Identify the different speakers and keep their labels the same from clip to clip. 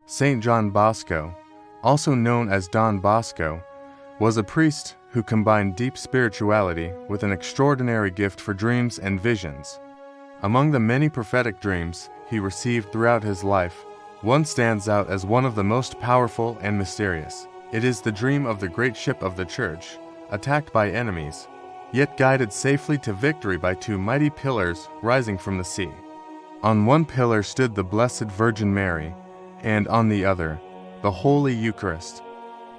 Speaker 1: Saint John Bosco, also known as Don Bosco, was a priest who combined deep spirituality with an extraordinary gift for dreams and visions. Among the many prophetic dreams he received throughout his life, one stands out as one of the most powerful and mysterious. It is the dream of the great ship of the Church, attacked by enemies, yet guided safely to victory by two mighty pillars rising from the sea. On one pillar stood the Blessed Virgin Mary, and on the other, the Holy Eucharist.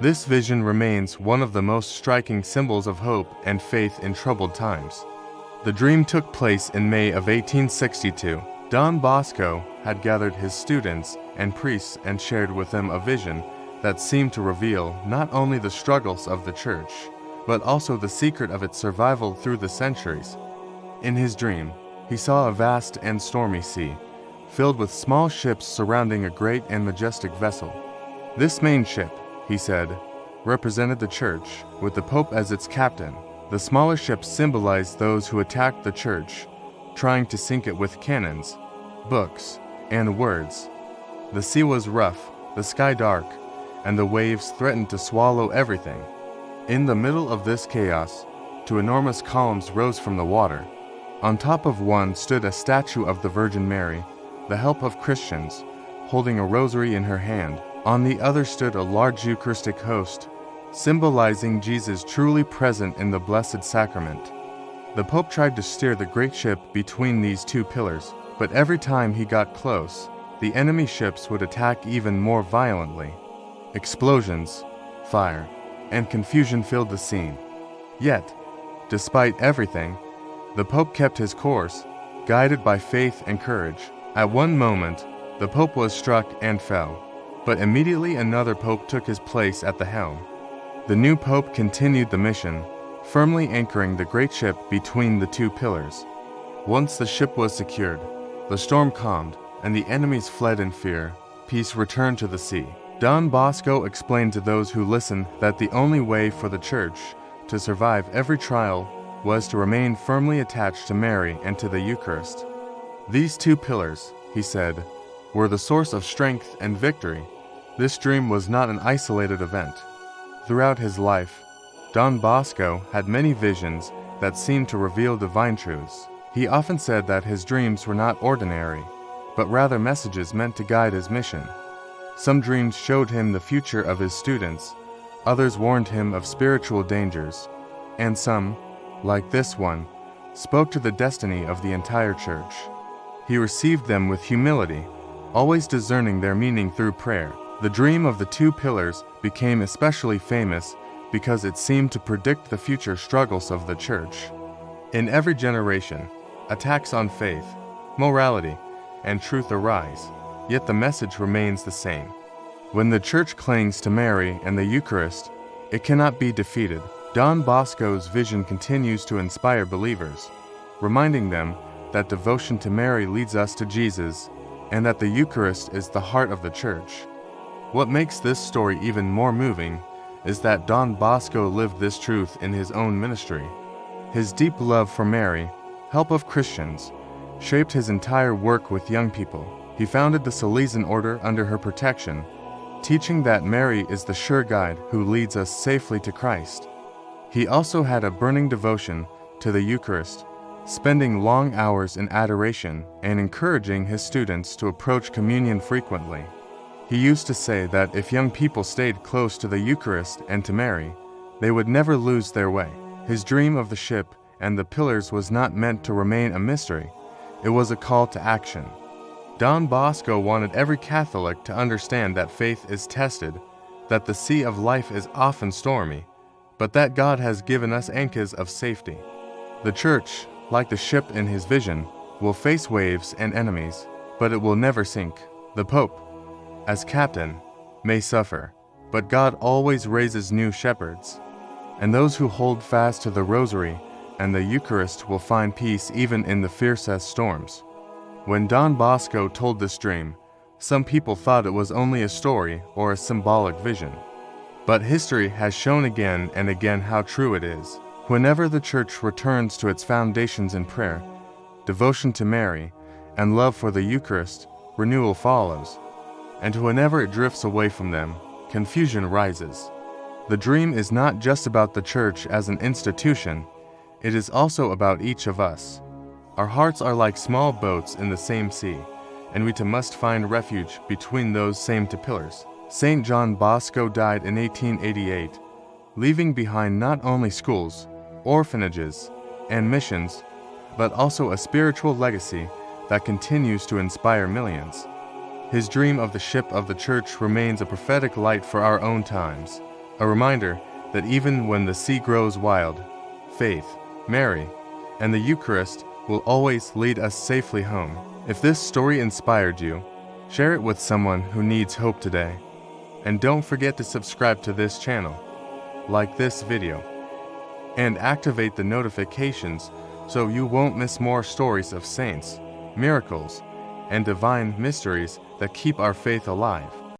Speaker 1: This vision remains one of the most striking symbols of hope and faith in troubled times. The dream took place in May of 1862. Don Bosco had gathered his students and priests and shared with them a vision that seemed to reveal not only the struggles of the Church, but also the secret of its survival through the centuries. In his dream, he saw a vast and stormy sea, filled with small ships surrounding a great and majestic vessel. This main ship, he said, represented the Church, with the Pope as its captain. The smaller ships symbolized those who attacked the Church, trying to sink it with cannons, books, and words. The sea was rough, the sky dark, and the waves threatened to swallow everything. In the middle of this chaos, two enormous columns rose from the water. On top of one stood a statue of the Virgin Mary, the help of Christians, holding a rosary in her hand. On the other stood a large Eucharistic host, symbolizing Jesus truly present in the Blessed Sacrament. The Pope tried to steer the great ship between these two pillars, but every time he got close, the enemy ships would attack even more violently. Explosions, fire, and confusion filled the scene. Yet, despite everything, the Pope kept his course, guided by faith and courage. At one moment, the Pope was struck and fell, but immediately another Pope took his place at the helm. The new Pope continued the mission, firmly anchoring the great ship between the two pillars. Once the ship was secured, the storm calmed, and the enemies fled in fear. Peace returned to the sea. Don Bosco explained to those who listened that the only way for the Church to survive every trial was to remain firmly attached to Mary and to the Eucharist. These two pillars, he said, were the source of strength and victory. This dream was not an isolated event. Throughout his life, Don Bosco had many visions that seemed to reveal divine truths. He often said that his dreams were not ordinary, but rather messages meant to guide his mission. Some dreams showed him the future of his students, others warned him of spiritual dangers, and some, like this one, spoke to the destiny of the entire Church. He received them with humility, always discerning their meaning through prayer. The dream of the two pillars became especially famous because it seemed to predict the future struggles of the Church. In every generation, attacks on faith, morality, and truth arise, yet the message remains the same. When the Church clings to Mary and the Eucharist, it cannot be defeated. Don Bosco's vision continues to inspire believers, reminding them that devotion to Mary leads us to Jesus, and that the Eucharist is the heart of the Church. What makes this story even more moving is that Don Bosco lived this truth in his own ministry. His deep love for Mary, help of Christians, shaped his entire work with young people. He founded the Salesian order under her protection, teaching that Mary is the sure guide who leads us safely to Christ. He also had a burning devotion to the Eucharist, spending long hours in adoration and encouraging his students to approach communion frequently. He used to say that if young people stayed close to the Eucharist and to Mary, they would never lose their way. His dream of the ship and the pillars was not meant to remain a mystery, it was a call to action. Don Bosco wanted every Catholic to understand that faith is tested, that the sea of life is often stormy, but that God has given us anchors of safety. The Church, like the ship in his vision, will face waves and enemies, but it will never sink. The Pope, as captain, may suffer, but God always raises new shepherds, and those who hold fast to the Rosary and the Eucharist will find peace even in the fiercest storms. When Don Bosco told this dream, some people thought it was only a story or a symbolic vision. But history has shown again and again how true it is. Whenever the Church returns to its foundations in prayer, devotion to Mary, and love for the Eucharist, renewal follows. and whenever it drifts away from them, confusion rises. The dream is not just about the church as an institution, it is also about each of us. Our hearts are like small boats in the same sea, and we too must find refuge between those same two pillars. Saint John Bosco died in 1888, leaving behind not only schools, orphanages, and missions, but also a spiritual legacy that continues to inspire millions. His dream of the ship of the church remains a prophetic light for our own times, a reminder that even when the sea grows wild, faith, Mary, and the Eucharist will always lead us safely home. If this story inspired you, share it with someone who needs hope today. And don't forget to subscribe to this channel, like this video, and activate the notifications so you won't miss more stories of saints, miracles, and divine mysteries that keep our faith alive.